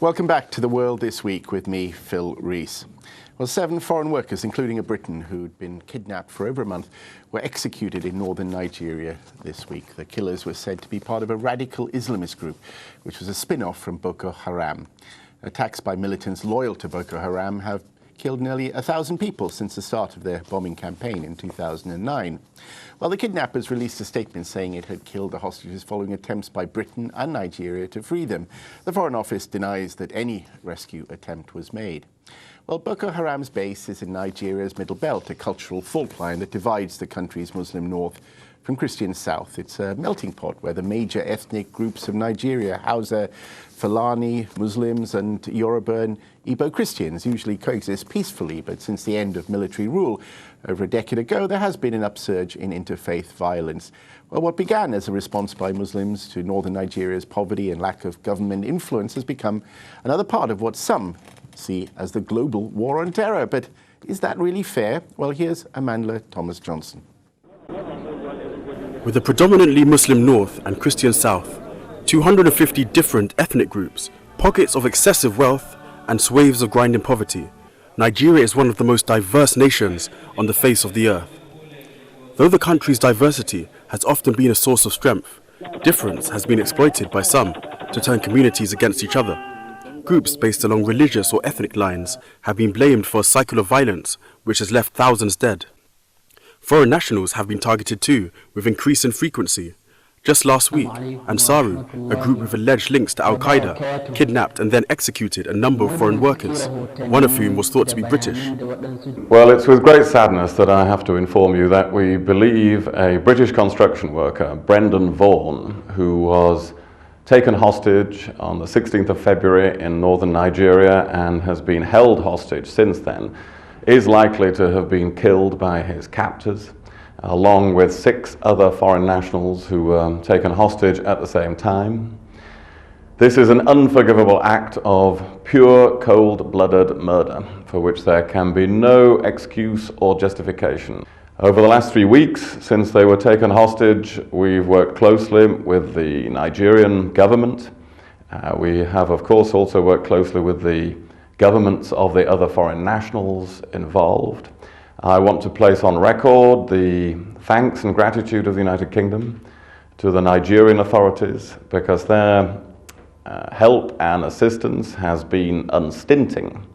Welcome back to The World This Week with me, Phil Rees. Well, 7 foreign workers, including a Briton who'd been kidnapped for over a month, were executed in northern Nigeria this week. The killers were said to be part of a radical Islamist group, which was a spin-off from Boko Haram. Attacks by militants loyal to Boko Haram have killed nearly 1,000 people since the start of their bombing campaign in 2009. Well, the kidnappers released a statement saying it had killed the hostages following attempts by Britain and Nigeria to free them. The Foreign Office denies that any rescue attempt was made. Well, Boko Haram's base is in Nigeria's Middle Belt, a cultural fault line that divides the country's Muslim north from Christian south. It's a melting pot where the major ethnic groups of Nigeria, Hausa, Fulani, Muslims and Yoruba and Igbo Christians usually coexist peacefully, but since the end of military rule over a decade ago, there has been an upsurge in interfaith violence. Well, what began as a response by Muslims to northern Nigeria's poverty and lack of government influence has become another part of what some see as the global war on terror. But is that really fair? Well, here's Amanda Thomas-Johnson. With a predominantly Muslim north and Christian south, 250 different ethnic groups, pockets of excessive wealth, and swathes of grinding poverty, Nigeria is one of the most diverse nations on the face of the earth. Though the country's diversity has often been a source of strength, difference has been exploited by some to turn communities against each other. Groups based along religious or ethnic lines have been blamed for a cycle of violence which has left thousands dead. Foreign nationals have been targeted too, with increasing frequency. Just last week, Ansaru, a group with alleged links to Al-Qaeda, kidnapped and then executed a number of foreign workers, one of whom was thought to be British. Well, it's with great sadness that I have to inform you that we believe a British construction worker, Brendan Vaughan, who was taken hostage on the 16th of February in northern Nigeria and has been held hostage since then, is likely to have been killed by his captors, along with 6 other foreign nationals who were taken hostage at the same time. This is an unforgivable act of pure cold-blooded murder for which there can be no excuse or justification. Over the last 3 weeks since they were taken hostage, we've worked closely with the Nigerian government. We have, of course, also worked closely with the governments of the other foreign nationals involved. I want to place on record the thanks and gratitude of the United Kingdom to the Nigerian authorities, because their help and assistance has been unstinting.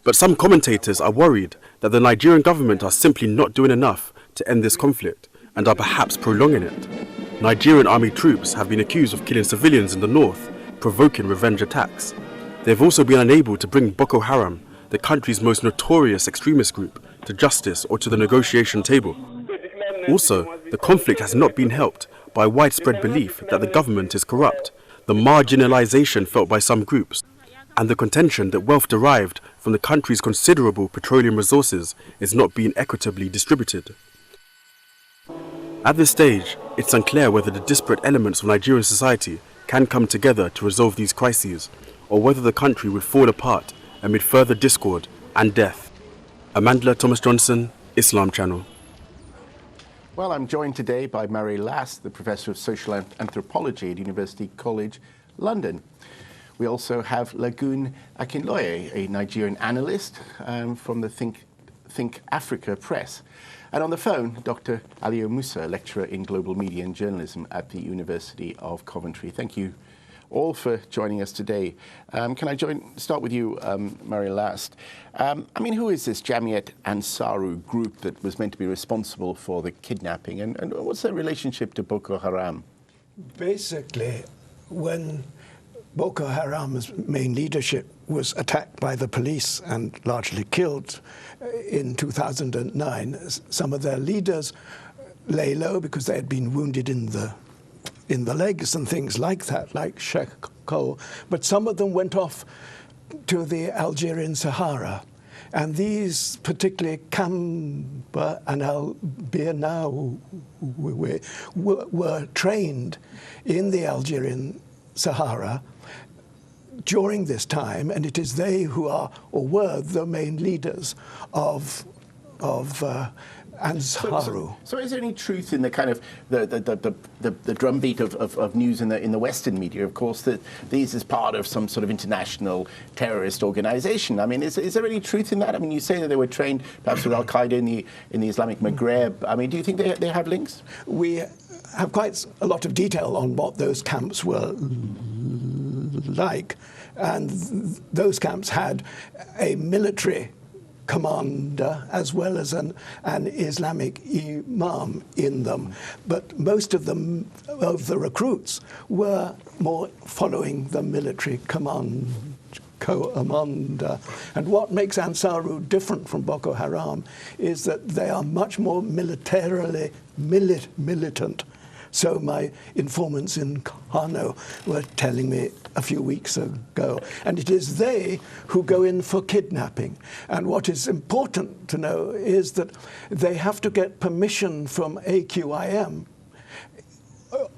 But some commentators are worried that the Nigerian government are simply not doing enough to end this conflict and are perhaps prolonging it. Nigerian army troops have been accused of killing civilians in the north, provoking revenge attacks. They've also been unable to bring Boko Haram, the country's most notorious extremist group, to justice or to the negotiation table. Also, the conflict has not been helped by widespread belief that the government is corrupt, the marginalization felt by some groups, and the contention that wealth derived from the country's considerable petroleum resources is not being equitably distributed. At this stage, it's unclear whether the disparate elements of Nigerian society can come together to resolve these crises, or whether the country would fall apart amid further discord and death. Amanda Thomas-Johnson, Islam Channel. Well, I'm joined today by Murray Last, the Professor of Social Anthropology at University College London. We also have Lagun Akinloye, a Nigerian analyst from the Think Africa Press. And on the phone, Dr. Aliyu Musa, lecturer in global media and journalism at the University of Coventry. Thank you all for joining us today. Can I start with you, Murray Last? Who is this Jamiat Ansaru group that was meant to be responsible for the kidnapping, and what's their relationship to Boko Haram? Basically, when Boko Haram's main leadership was attacked by the police and largely killed in 2009, some of their leaders lay low because they had been wounded in the legs and things like that, like Sheikh Cole. But some of them went off to the Algerian Sahara. And these, particularly Kamba and Al-Birna, were trained in the Algerian Sahara during this time, and it is they who are, or were, the main leaders of Ansaru. So is there any truth in the kind of the drumbeat of news in the Western media, of course, that these is part of some sort of international terrorist organization? I mean, is there any truth in that? I mean, you say that they were trained perhaps with Al-Qaeda in the Islamic Maghreb. I mean, do you think they have links? We have quite a lot of detail on what those camps were like, and those camps had a military commander as well as an Islamic imam in them. But most of the recruits were more following the military commander. And what makes Ansaru different from Boko Haram is that they are much more militarily militant. So my informants in Kano were telling me a few weeks ago. And it is they who go in for kidnapping. And what is important to know is that they have to get permission from AQIM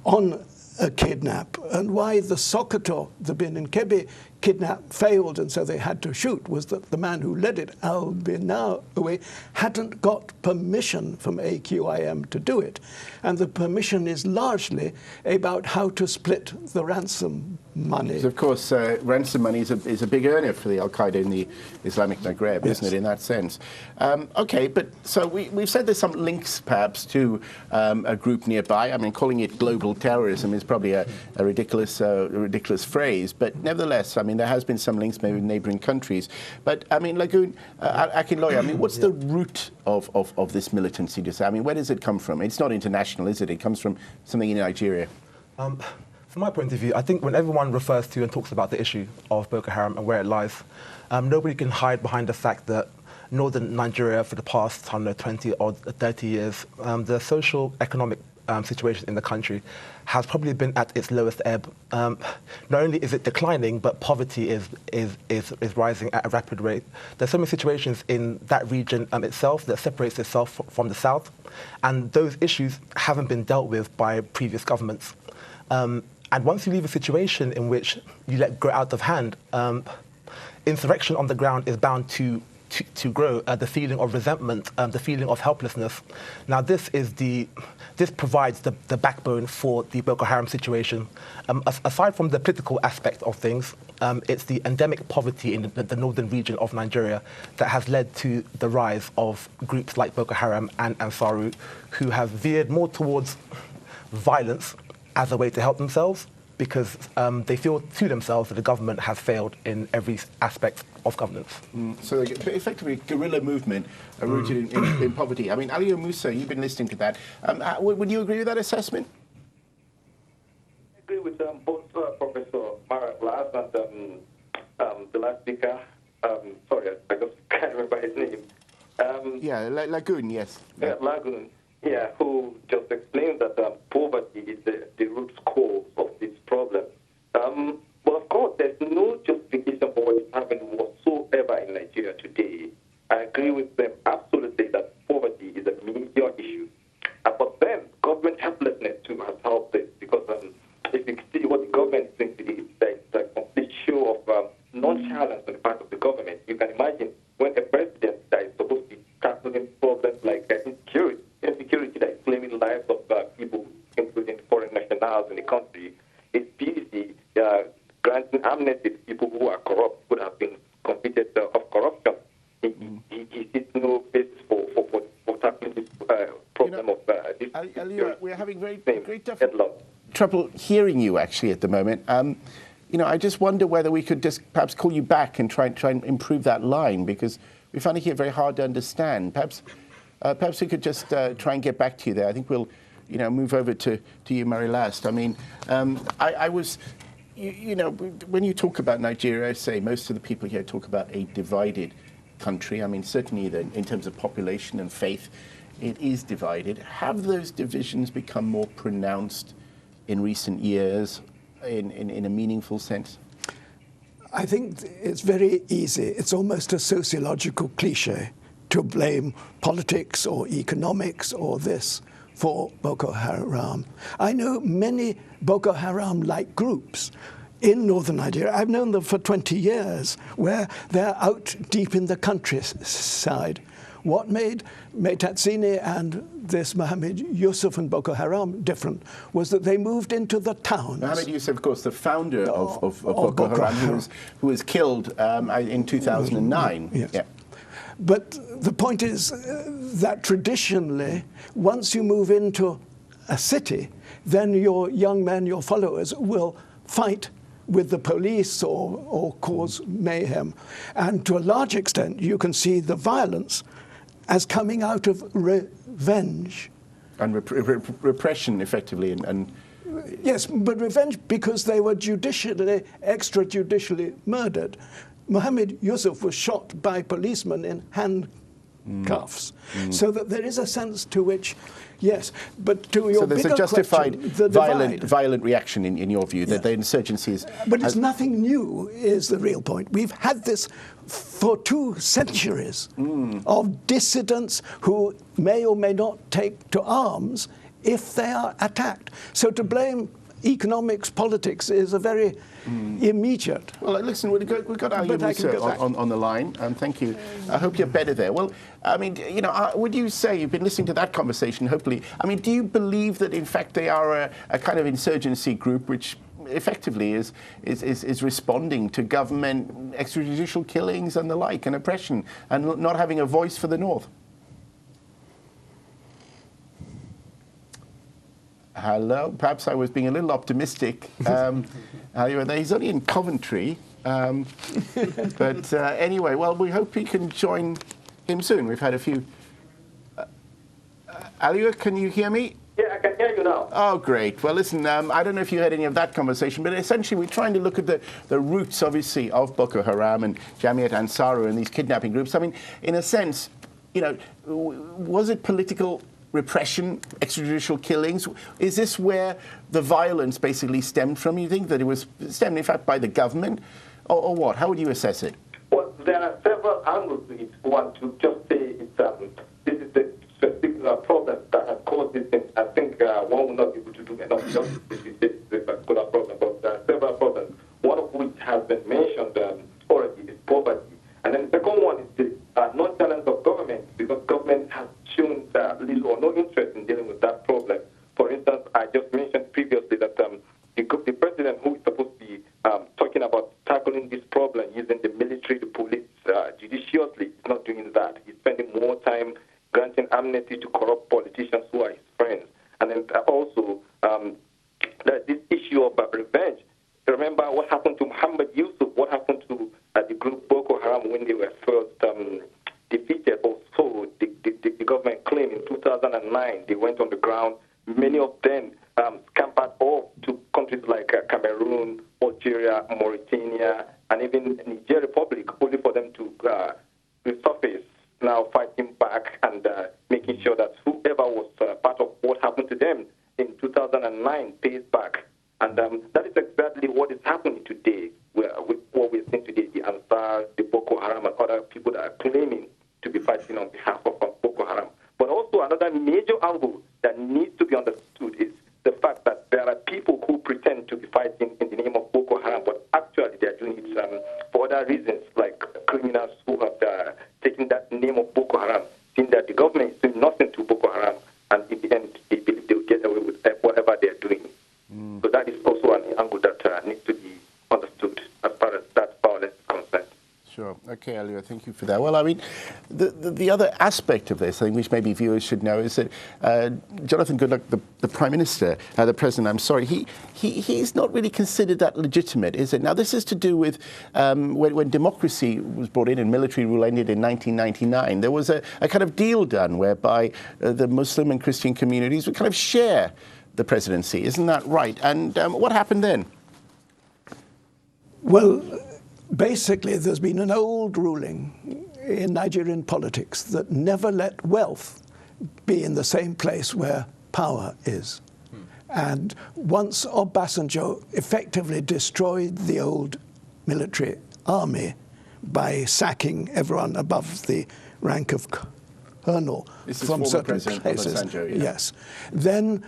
on a kidnap. And why the Sokoto, the Benin Kebbi kidnap failed and so they had to shoot was that the man who led it, Al-Binawi, hadn't got permission from AQIM to do it. And the permission is largely about how to split the ransom money. Of course, ransom money is a big earner for the Al-Qaeda in the Islamic Maghreb, Yes. isn't it, in that sense? OK, but so we've said there's some links, perhaps, to a group nearby. I mean, calling it global terrorism is probably a ridiculous phrase, but nevertheless, I mean, there has been some links maybe with neighbouring countries. But, I mean, Lagun, Akinloye, I mean, what's the root of this militancy? I mean, where does it come from? It's not international, is it? It comes from something in Nigeria. From my point of view, I think when everyone refers to and talks about the issue of Boko Haram and where it lies, nobody can hide behind the fact that northern Nigeria for the past, 20 or 30 years, the social, economic situation in the country has probably been at its lowest ebb. Not only is it declining, but poverty is rising at a rapid rate. There's so many situations in that region itself that separates itself from the south, and those issues haven't been dealt with by previous governments. And once you leave a situation in which you let go out of hand, insurrection on the ground is bound to grow, the feeling of resentment, the feeling of helplessness. Now, this provides the backbone for the Boko Haram situation. Aside from the political aspect of things, it's the endemic poverty in the northern region of Nigeria that has led to the rise of groups like Boko Haram and Ansaru, who have veered more towards violence as a way to help themselves, because they feel to themselves that the government has failed in every aspect of governance. So effectively, guerrilla movement rooted in poverty. I mean, Aliyu Musa, you've been listening to that. Would you agree with that assessment? I agree with both Professor Mara Glass and the last speaker. Sorry, I just can't remember his name. Lagun, yes. Lagun, who just explained that poverty is the root cause of this problem. Well, of course, there's no justification for what is happening whatsoever in Nigeria today. I agree with them absolutely that poverty is a major issue. But then government helplessness too has helped it, because if you see what the government is doing today, there's a complete show of nonchalance on the part of the government. You can imagine when a president that is supposed to be tackling problems like insecurity that is claiming lives of people, including foreign nationals in the country, is busy granting amnesty to people who are corrupt, who have been convicted of corruption. He sees no basis for tackling this problem of this. Aliyu, we're having great trouble hearing you actually at the moment. I just wonder whether we could just perhaps call you back and try and improve that line, because we find it here very hard to understand. Perhaps we could just try and get back to you there. I think we'll, move over to you, Mary last. I mean, I was, when you talk about Nigeria, I say most of the people here talk about a divided country. I mean, certainly in terms of population and faith, it is divided. Have those divisions become more pronounced in recent years in a meaningful sense? I think it's very easy. It's almost a sociological cliche to blame politics or economics or this for Boko Haram. I know many Boko Haram-like groups in northern Nigeria. I've known them for 20 years, where they're out deep in the countryside, What made Metatsini and this Mohammed Yusuf and Boko Haram different was that they moved into the towns. Mohammed Yusuf, of course, the founder of Boko Haram, who was killed in 2009. Yes. Yeah. But the point is that traditionally, once you move into a city, then your young men, your followers, will fight with the police or cause mayhem. And to a large extent, you can see the violence as coming out of revenge. And repression, effectively. And yes, but revenge because they were extrajudicially murdered. Mohammed Yusuf was shot by policemen in handcuffs. So that there is a sense to which, yes, but to your bigger question... So there's a justified question, violent reaction, in your view, that the insurgency is... But it's nothing new, is the real point. We've had this for 2 centuries of dissidents who may or may not take to arms if they are attacked. So to blame economics, politics is a very immediate. Well, listen, we've got Ali Musa on the line. Thank you. I hope you're better there. Well, I mean, would you say, you've been listening to that conversation, hopefully, I mean, do you believe that, in fact, they are a kind of insurgency group which effectively is responding to government extrajudicial killings and the like, and oppression, and not having a voice for the North? Hello. Perhaps I was being a little optimistic. He's only in Coventry. But anyway, well, we hope we can join him soon. We've had a few... Aliwa, can you hear me? Yeah, I can hear you now. Oh, great. Well, listen, I don't know if you heard any of that conversation, but essentially we're trying to look at the roots, obviously, of Boko Haram and Jamiat Ansarud and these kidnapping groups. I mean, in a sense, was it political repression, extrajudicial killings? Is this where the violence basically stemmed from? You think that it was stemmed, in fact, by the government? Or what? How would you assess it? Well, there are several angles to it. One, to just say this is the particular problem that has caused this thing. I think one will not be able to do enough justice if this is a particular problem. But there are several problems, one of which has been mentioned already, is poverty. And then the second one is the non-talent of government, because government has shown little or no interest in dealing with that problem. For instance, I just mentioned previously that the president, who is supposed to be talking about tackling this problem using the military, the police judiciously, is not doing that. He's spending more time granting amnesty to corrupt politicians who are his friends. And then also, this issue of revenge. Remember what happened to Mohammed Yusuf, what happened to the group Boko Haram when they were first defeated. Also, the government claimed in 2009 they went on the ground. Many of them scampered off to countries like Cameroon, Algeria, Mauritania, and even Niger Republic, only for them to resurface, now fighting back and making sure that whoever was part of what happened to them in 2009 pays back. And that is exactly what is happening today, with what we're seeing today, the Ansar, the Boko Haram, and other people that are claiming to be fighting on behalf of Boko Haram. But also another major angle that needs to be understood is the fact that there are people who pretend to be fighting in the name of Boko Haram, but actually they are doing it for other reasons, like criminals who have taken that name of Boko Haram, seeing that the government is doing nothing to Boko Haram, and in the end they believe they'll get away with whatever they're doing. So that is also an angle that needs to be understood as far as that violence is concerned. Sure. Okay, Aliwa, thank you for that. Well, I mean, the other aspect of this, I think, which maybe viewers should know, is that Jonathan Goodluck, the Prime Minister, the President, I'm sorry, he's not really considered that legitimate, is it? Now, this is to do with when democracy was brought in and military rule ended in 1999, there was a kind of deal done whereby the Muslim and Christian communities would kind of share the presidency. Isn't that right? And what happened then? Well, basically, there's been an old ruling in Nigerian politics that never let wealth be in the same place where power is. And once Obasanjo effectively destroyed the old military army by sacking everyone above the rank of colonel from certain places, Obasanjo, yeah. Yes, then,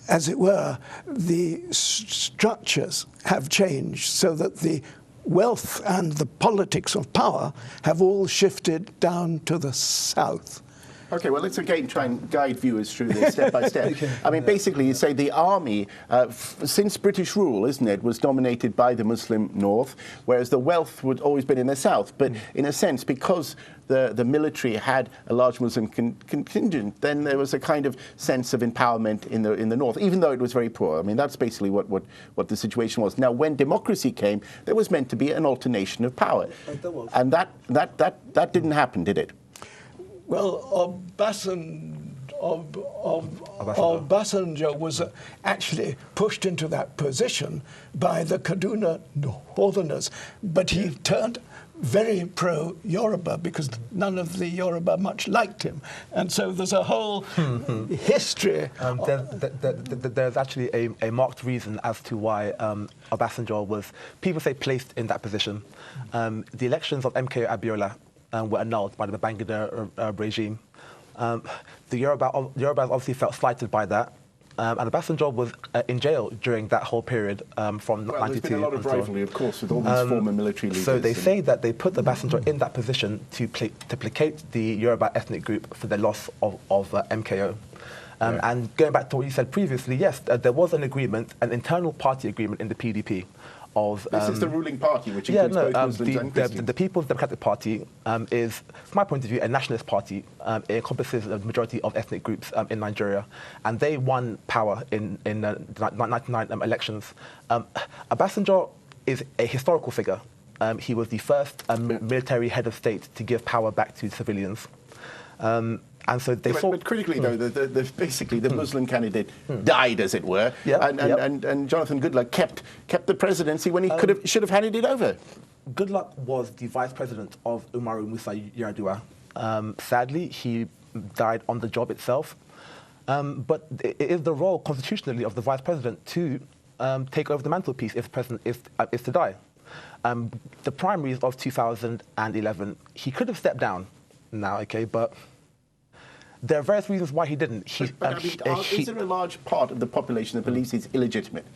as it were, the structures have changed so that the wealth and the politics of power have all shifted down to the south. Okay, well, let's again try and guide viewers through this step by step. I mean, basically, you say the army, since British rule, isn't it, was dominated by the Muslim North, whereas the wealth would always been in the South. But in a sense, because the military had a large Muslim contingent, then there was a kind of sense of empowerment in the North, even though it was very poor. I mean, that's basically what the situation was. Now, when democracy came, there was meant to be an alternation of power. And that didn't happen, did it? Well, Obasanjo was actually pushed into that position by the Kaduna Northerners, but he turned very pro-Yoruba because none of the Yoruba much liked him. And so there's a whole history. There's actually a marked reason as to why Obasanjo was, people say, placed in that position. The elections of MKO Abiola were annulled by the Babangida regime. The Yorubas obviously felt slighted by that. And Obasanjo was in jail during that whole period from 92 there's been a lot of rivalry, of course, with all these former military leaders. So they say that they put Obasanjo in that position to placate the Yoruba ethnic group for the loss of MKO. And going back to what you said previously, yes, there was an agreement, an internal party agreement in the PDP. This is the ruling party, which includes both Muslims and Christians. The People's Democratic Party is, from my point of view, a nationalist party. It encompasses the majority of ethnic groups in Nigeria, and they won power in the 1999 elections. Obasanjo is a historical figure. He was the first military head of state to give power back to civilians. And so they but critically, though, basically the Muslim candidate died, as it were, and Jonathan Goodluck kept the presidency when he should have handed it over. Goodluck was the vice president of Umaru Musa Yar'Adua. Sadly, he died on the job itself. But it is the role constitutionally of the vice president to take over the mantelpiece if the president is to die. The primaries of 2011, he could have stepped down now, okay, but there are various reasons why he didn't. Is there a large part of the population that believes he's illegitimate?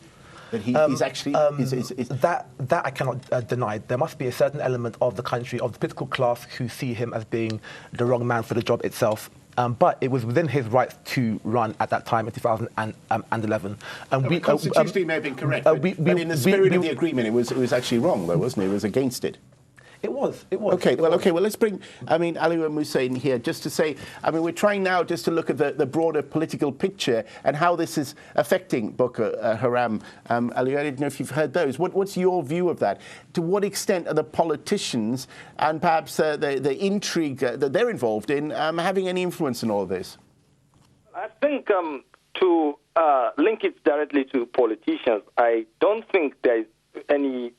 That he's actually... That I cannot deny. There must be a certain element of the country, of the political class, who see him as being the wrong man for the job itself. But it was within his rights to run at that time in 2011. Constitutionally may have been correct, but in the spirit of the agreement, it was actually wrong, though, wasn't it? It was against it. It was. Okay, well, let's bring, Aliwa Musa in here just to say, we're trying now just to look at the broader political picture and how this is affecting Boko Haram. Aliwa, I didn't know if you've heard those. What's your view of that? To what extent are the politicians and perhaps the intrigue that they're involved in having any influence in all of this? I think to link it directly to politicians, I don't think there is any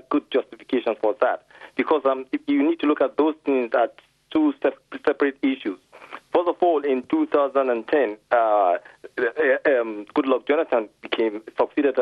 good justification for that. Because you need to look at those things as two separate issues. First of all, in 2010, Goodluck Jonathan succeeded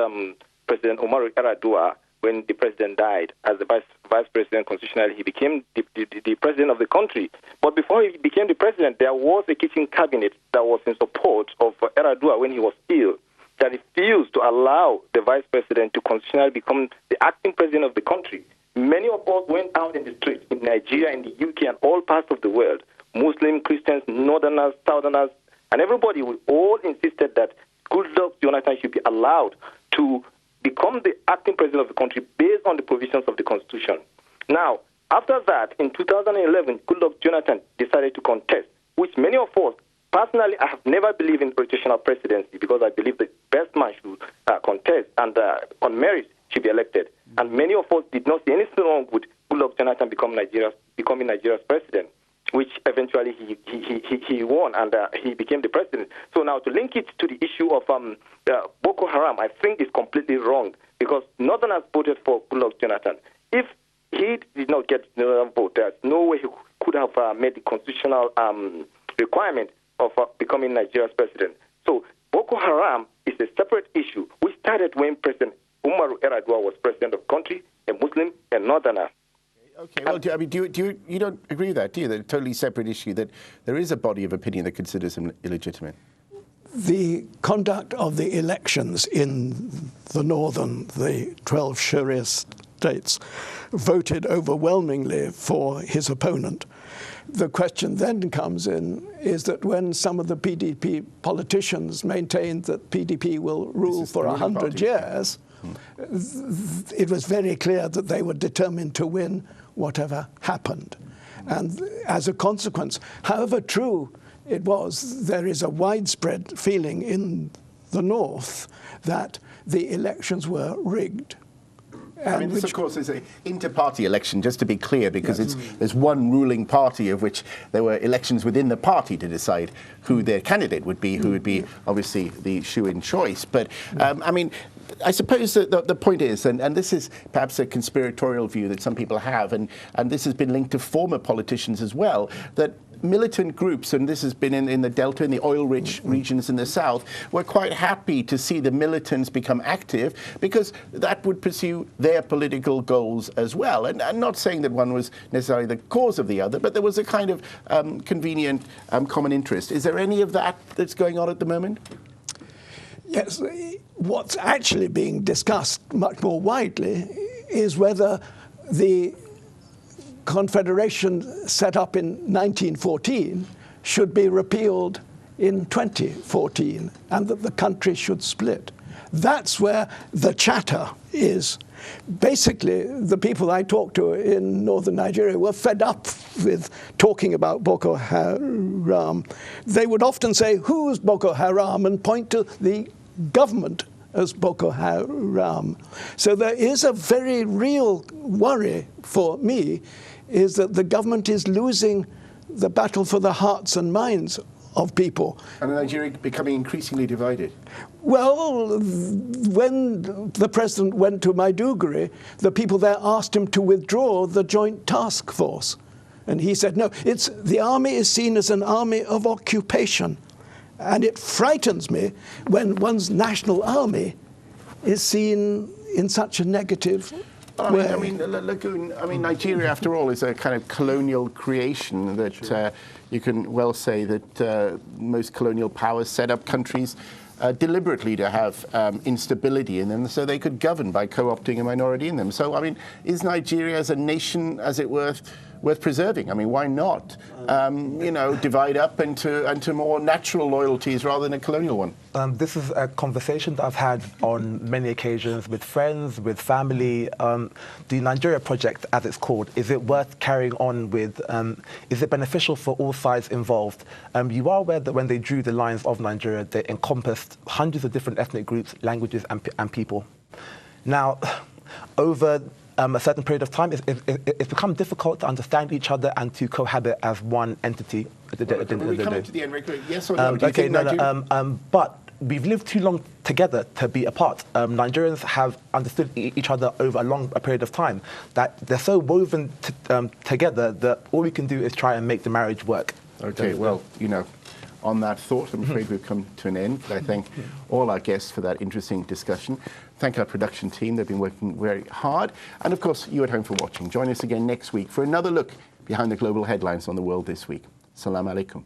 President Umaru Yar'Adua when the president died. As the vice president constitutionally, he became the president of the country. But before he became the president, there was a kitchen cabinet that was in support of Yar'Adua when he was ill, that refused to allow the vice president to constitutionally become the acting president of the country. Many of us went out in the streets in Nigeria, in the UK, and all parts of the world. Muslim, Christians, Northerners, Southerners, and everybody, we all insisted that Goodluck Jonathan should be allowed to become the acting president of the country based on the provisions of the Constitution. Now, after that, in 2011, Goodluck Jonathan decided to contest, which many of us, personally, I have never believed in rotational presidency because I believe the best man should contest and on merit should be elected. And many of us did not see anything wrong with Goodluck Jonathan becoming Nigeria's president, which eventually he won and he became the president. So now to link it to the issue of Boko Haram, I think is completely wrong because Northerners voted for Goodluck Jonathan. If he did not get the vote, there's no way he could have made the constitutional requirement of becoming Nigeria's president. So Boko Haram is a separate issue, which started when President Umaru Yar'Adua was president of the country, a Muslim, a Northerner. Okay, well, you don't agree with that, do you? That a totally separate issue, that there is a body of opinion that considers him illegitimate? The conduct of the elections in the 12 Sharia States voted overwhelmingly for his opponent. The question then comes in is that when some of the PDP politicians maintained that PDP will rule for 100 years, it was very clear that they were determined to win whatever happened. And as a consequence, however true it was, there is a widespread feeling in the North that the elections were rigged. I mean, this, of course, is an inter-party election, just to be clear, because there's one ruling party of which there were elections within the party to decide who their candidate would be, who would be, obviously, the shoe-in choice. But, I mean, I suppose that the point is, and this is perhaps a conspiratorial view that some people have, and this has been linked to former politicians as well, that militant groups, and this has been in the Delta, in the oil-rich regions in the South, were quite happy to see the militants become active because that would pursue their political goals as well. And I'm not saying that one was necessarily the cause of the other, but there was a kind of convenient common interest. Is there any of that that's going on at the moment? Yes. What's actually being discussed much more widely is whether the Confederation set up in 1914 should be repealed in 2014 and that the country should split. That's where the chatter is. Basically, the people I talked to in northern Nigeria were fed up with talking about Boko Haram. They would often say, "Who's Boko Haram?" and point to the government as Boko Haram. So there is a very real worry for me is that the government is losing the battle for the hearts and minds of people. And Nigeria becoming increasingly divided. Well, when the president went to Maiduguri, the people there asked him to withdraw the Joint Task Force. And he said, no, the army is seen as an army of occupation. And it frightens me when one's national army is seen in such a negative way. I mean, Lagun, Nigeria, after all, is a kind of colonial creation that you can well say that most colonial powers set up countries deliberately to have instability in them so they could govern by co-opting a minority in them. So, I mean, is Nigeria as a nation, as it were, worth preserving? I mean, why not, divide up into more natural loyalties rather than a colonial one? This is a conversation that I've had on many occasions with friends, with family. The Nigeria project, as it's called, is it worth carrying on with? Is it beneficial for all sides involved? You are aware that when they drew the lines of Nigeria, they encompassed hundreds of different ethnic groups, languages, and people. Now, over a certain period of time, it's become difficult to understand each other and to cohabit as one entity. We're coming to the end, Rick. Yes or no? But we've lived too long together to be apart. Nigerians have understood each other over a long period of time, that they're so woven together that all we can do is try and make the marriage work. Okay, well, on that thought, I'm afraid we've come to an end. But I thank all our guests for that interesting discussion. Thank our production team. They've been working very hard. And, of course, you at home for watching. Join us again next week for another look behind the global headlines on the world this week. Salam alaikum.